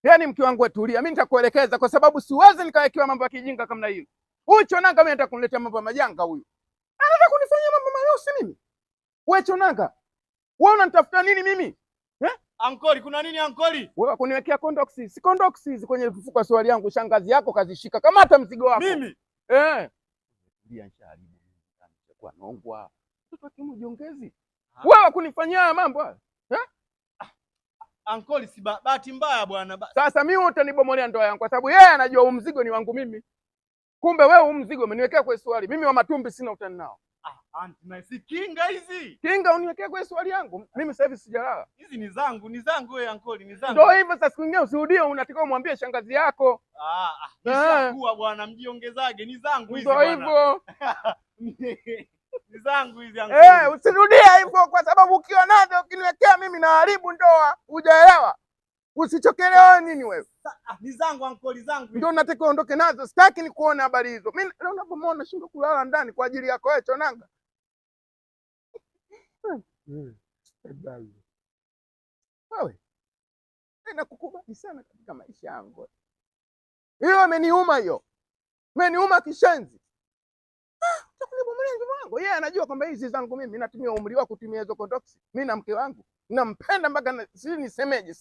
Yaani mke wangu tulia, mimi nitakuelekeza kwa sababu siwezi nikawekewa mambo ya kijinga kama hiyo. Huyu Chonanga mimi nataka kuniletea mambo ya majanga huyu. Anataka kunifanyia mambo mayosi mimi. Wewe Chonanga, wewe unanitafuta nini mimi? Ankoli, kuna nini ankoli? Wewe kuniwekea kondoksi. Si kondoksi hizi kwenye mfuko wa swali yangu, shangazi yako kazishika. Kamata mzigo wako. Mimi? Ndio nishaharibu mimi. Kwa nongwa. Mtoto kimu jiongezi. Wewe kunifanyia mambo haya. Ankoli, si bahati mbaya bwana. Sasa mimi utanibomolea ndoa yangu kwa sababu yeye anajua huu mzigo ni wangu mimi. Kumbe wewe huu mzigo umeniwekea kwa swali. Mimi wa matumbi sina utani nao. Anti, na si kinga hizi. Kinga uniwekea kwa swali yangu. Mimi sasa hivi sijalala. Hizi ni zangu wewe ankoli, ni zangu. Ndio hivyo sasa, siku nyingine usirudie, unatakiwa umwambie shangazi yako. Nishakuwa bwana, mjiongezage, ni zangu hizi bwana. Ndio hivyo. Ni zangu hizi ankoli. Usirudie hivyo kwa sababu ukiwa nazo ukiniwekea mimi naharibu ndoa. Hujaelewa? Usichokelewa nini wewe? Ni zangu ankoli, zangu. Ndio nataka uondoke nazo. Sitaki ni kuona habari hizo. Mimi leo unapomwona shingo kulala ndani kwa ajili yako wewe Chonanga. Wewe. Nakukubali sana katika maisha yangu. Hiyo imeniuma hiyo. Imeniuma kishenzi. Utakulibomolea ndugu wangu. Yeye anajua kwamba hizi zangu mimi natumia umri wako kutumia hizo kondoksi. Mimi na mke wangu nampenda mpaka si nisemeje.